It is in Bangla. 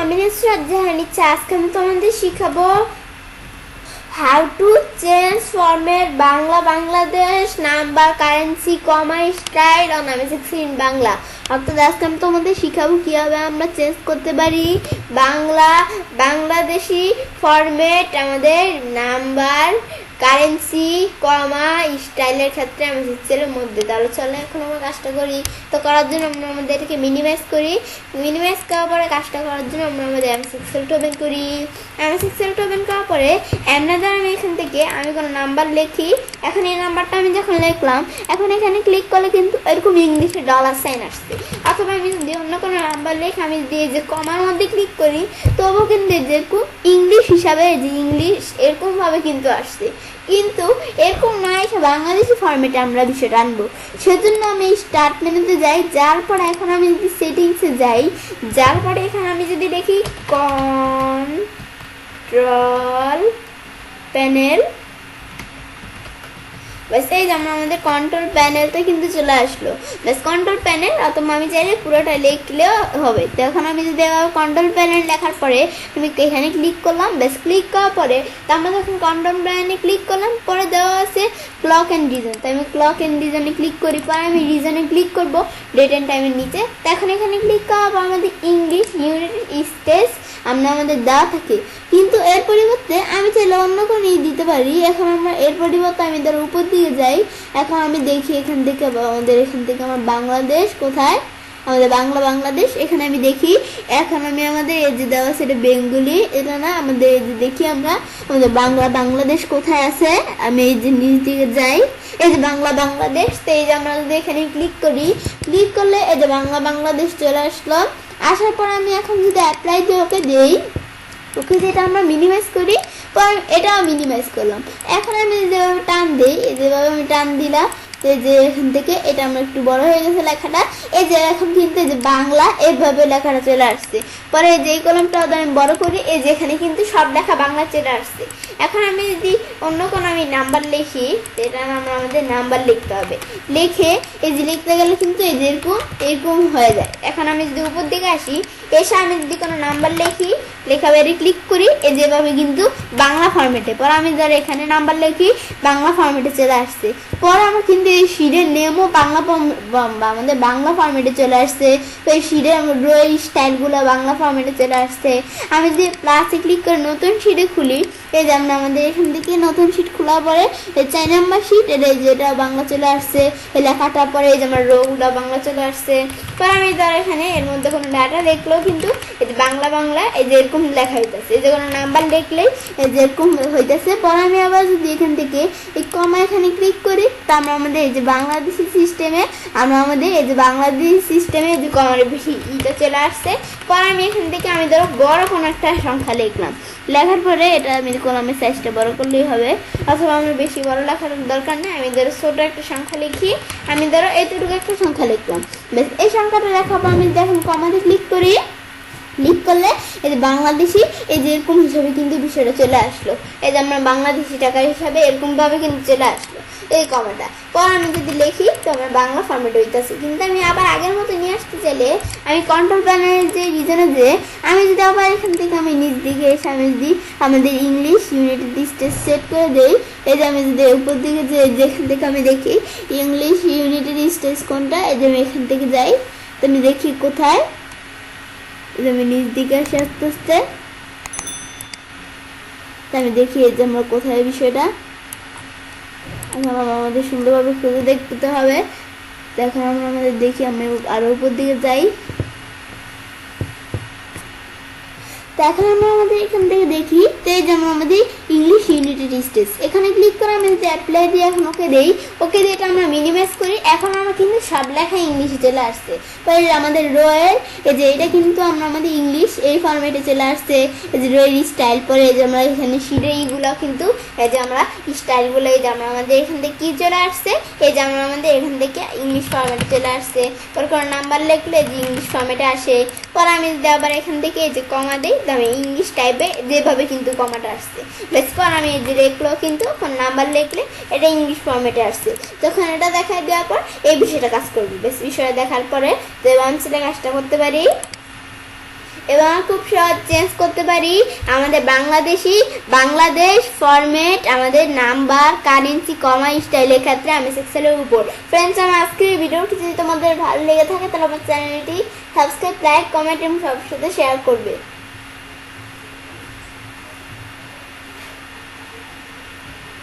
আমি শ্রদ্ধা নিচ্ছি। আজকে আমি তোমাদের শিখাবো how to change format Bangla, Bangladesh, number, currency, comma, style on আমি6 ইন বাংলা। অর্থাৎ আজকে আমি তোমাদের শিখাবো কিভাবে আমরা চেঞ্জ করতে পারি বাংলা, বাংলাদেশি ফরম্যাট, আমাদের নাম্বার, কারেন্সি, কমা, স্টাইলের ক্ষেত্রে আমি সিক্সেলের মধ্যে। তাহলে চলো এখন আমরা কাজটা করি। তো করার জন্য আমরা আমাদের এটাকে মিনিমাইজ করি। মিনিমাইজ করার পরে কাজটা করার জন্য আমরা আমাদের এম6টা ওপেন করি। এম6টা ওপেন করার পরে এমনাদার আমি এখান থেকে আমি কোনো নাম্বার লিখি। এখন এই নাম্বারটা আমি যখন লিখলাম, এখন এখানে ক্লিক করলে কিন্তু এরকম ইংলিশে $সাইন আসছে। অথবা আমি যদি অন্য কোনো নাম্বার লিখে আমি দিয়ে যে কমার মধ্যে ক্লিক করি, তবুও কিন্তু যেরকম ইংলিশ হিসাবে যে ইংলিশ এরকমভাবে কিন্তু আসছে। কিন্তু এরকম নয়, এসে বাংলাদেশি ফরম্যাটে আমরা বিষয়টা আনবো। সেজন্য আমি স্টার্ট মেনুতে যাই, যার পরে এখন আমি যদি সেটিংসে যাই, যার পরে এখানে আমি যদি দেখি কন্ট্রোল প্যানেল, ব্যাস এই যেমন আমাদের কন্ট্রোল প্যানেলটা কিন্তু চলে আসলো। ব্যাস কন্ট্রোল প্যানেল, অথবা আমি চাইলে পুরোটা লিখলেও হবে। তো এখন আমি যদি কন্ট্রোল প্যানেল লেখার পরে আমি এখানে ক্লিক করলাম। ব্যাস ক্লিক করার পরে তো আমরা যখন কন্ট্রোল প্যানেলে ক্লিক করলাম, পরে দেওয়া আছে ক্লক অ্যান্ড রিজন। তো আমি ক্লক অ্যান্ড রিজনে ক্লিক করি, পরে আমি রিজনে ক্লিক করবো ডেট অ্যান্ড টাইমের নিচে। তো এখন এখানে ক্লিক করার পর আমাদের ইংলিশ ইউনিট স্টেজ আমাদের দেওয়া থাকে, কিন্তু এর পরিবর্তে আমি চাইলে অন্য কোনো দিতে পারি। এখন আমরা এর পরিবর্তে আমি ধরো উপর দিকে যাই। এখন আমি দেখি এখান থেকে আমার বাংলাদেশ কোথায়, আমাদের বাংলাদেশ এখানে আমি দেখি। এখন আমি আমাদের এই যে দেওয়া সেটা বেঙ্গলি, এটা না, আমাদের এই যে দেখি আমরা আমাদের বাংলাদেশ কোথায় আছে। আমি এই যে নিচ দিকে যাই, এই যে বাংলাদেশ। তো এই যে আমরা যদি এখানে ক্লিক করি, ক্লিক করলে এই যে বাংলাদেশ চলে আসলো। আসার পর আমি এখন যদি অ্যাপ্লাই দিয়ে ওকে দিই, ওকে যেটা আমরা মিনিমাইজ করি, পর এটাও মিনিমাইজ করলাম। এখন আমি যেভাবে টান দিই, যেভাবে আমি টান দিলাম, যে এখান থেকে এটা আমরা একটু বড় হয়ে গেছে লেখাটা। এই যে এখন কিন্তু এই যে বাংলা এইভাবে লেখাটা চলে আসছে। পরে যে কলমটা আমি বড় করি, এই যে এখানে কিন্তু সব লেখা বাংলা চলে আসছে। এখন আমি যদি অন্য কোনো আমি নাম্বার লিখি, এটা আমাদের নাম্বার লিখতে হবে। লিখে এই যে লিখতে গেলে কিন্তু এই যে এরকম হয়ে যায়। এখন আমি যদি উপর দিকে আসি, এসে আমি যদি কোনো নাম্বার লিখি, লেখা বেরি ক্লিক করি, এই যেভাবে কিন্তু বাংলা ফরম্যাটে। পরে আমি ধর এখানে নাম্বার লিখি, বাংলা ফরম্যাটে চলে আসছে। পরে আমার কিন্তু এই শিটের নেমও আমাদের বাংলা ফরম্যাটে চলে আসছে। তো এই শিটের রো স্টাইলগুলো বাংলা ফরম্যাটে চলে আসছে। আমি যদি প্লাসে ক্লিক করে নতুন শিটে খুলি, এই যে আমাদের এখান থেকে নতুন শিট খোলার পরে 4 নাম্বার শিট, যেটা বাংলা চলে আসছে। এই লেখাটা পরে এই যে আমার রোগুলো বাংলা চলে আসছে। পরে আমি ধর এখানে এর মধ্যে কোনো ডাটা লিখলেও কিন্তু এই যে বাংলা এই যে এরকম লেখা হইতেছে। এই যে কোনো নাম্বার লিখলেই এই যে এরকম হইতেছে। পরে আমি আবার যদি এখান থেকে এই কমা এখানে ক্লিক করি, তা আমরা আমাদের এই যে বাংলাদেশি সিস্টেমে যে কমার বেশি ইটা চলে আসছে। পরে আমি এখান থেকে আমি ধরো বড় কোনো একটা সংখ্যা লিখলাম। লেখার পরে এটা আমি কলমের সাইজটা বড় করলেই হবে, অথবা আমার বেশি বড় লেখার দরকার নেই। আমি ধরো ছোট একটা সংখ্যা লিখি, আমি ধরো এতটুকু একটা সংখ্যা লিখলাম। বেশ এই সংখ্যাটা লেখার পর আমি যখন কমাতে ক্লিক করি, ক্লিক করলে এই যে বাংলাদেশি এই যে এরকম হিসাবে কিন্তু বিষয়টা চলে আসলো। এই যে আমরা বাংলাদেশি টাকা হিসাবে এরকমভাবে কিন্তু চলে আসলো এই কমাটা। পর আমি যদি লিখি, তো আমার বাংলা ফরম্যাট হইতেছে। কিন্তু আমি আবার আগের মতো নিয়ে আসতে চাইলে আমি কন্ট্রোল প্যানেলের যে রিজনে যে আমি যদি আবার এখান থেকে আমি নিচ দিকে এসে আমি যদি আমাদের ইংলিশ ইউনিটেড স্টেজ সেট করে দিই, এই যে আমি যদি উপর দিকে যেখান থেকে আমি দেখি ইংলিশ ইউনিটেড স্টেজ কোনটা, এই যে আমি এখান থেকে যাই, তো আমি দেখি কোথায়, আমি নিচ দিকে আসি আস্তে আস্তে। আমি দেখি এই যে আমরা কোথায় বিষয়টা আমাদের সুন্দরভাবে খুঁজে দেখতে হবে। এখন আমরা আমাদের দেখি, আমরা আরো উপর দিকে যাই। তো এখন আমরা আমাদের এখান থেকে দেখি, তো এই যেমন আমাদের ইংলিশ ইউনিটেড স্টেজ এখানে ক্লিক করে আমি যদি অ্যাপ্লাই দিয়ে এখন ওকে দিই, ওকে দিয়ে এটা আমরা মিনিমাইজ করি। এখন আমরা কিন্তু সব লেখা ইংলিশে চলে আসছে। পরে আমাদের রোয়ের এই যে এটা কিন্তু আমরা আমাদের ইংলিশ এই ফরম্যাটে চলে আসছে। এই যে রোয়ের স্টাইল, পরে এই যে আমরা এখানে শিরে এইগুলো কিন্তু এই যে আমরা স্টাইলগুলো এই যে আমরা আমাদের এখান থেকে কি চলে আসছে, এই যে আমরা আমাদের এখান থেকে ইংলিশ ফরম্যাটে চলে আসছে। পরে কোনো নাম্বার লিখলে যে ইংলিশ ফরম্যাটে আসে। পরে আমি যদি আবার এখান থেকে এই যে কমা দিই, আমি ইংলিশ টাইপে যেভাবে কিন্তু কমাটা আসছে। বেশ পর আমি এই যে লিখলো কিন্তু নাম্বার লিখলে এটা ইংলিশ ফরম্যাটে আসছে। যখন এটা দেখাই দেওয়ার পর এই বিষয়টা কাজ করবে। বেশ বিষয়টা দেখার পরে যে আমি সেটা কাজটা করতে পারি। এবং খুব সহজ চেঞ্জ করতে পারি আমাদের বাংলাদেশ ফরম্যাট, আমাদের নাম্বার, কারেন্সি, কমা, স্টাইলের ক্ষেত্রে আমি এক্সেলের উপর। ফ্রেন্ডস, আমার আজকের এই ভিডিওটি যদি তোমাদের ভালো লেগে থাকে তাহলে আমার চ্যানেলটি সাবস্ক্রাইব, লাইক, কমেন্ট এবং সবার সাথে শেয়ার করবে।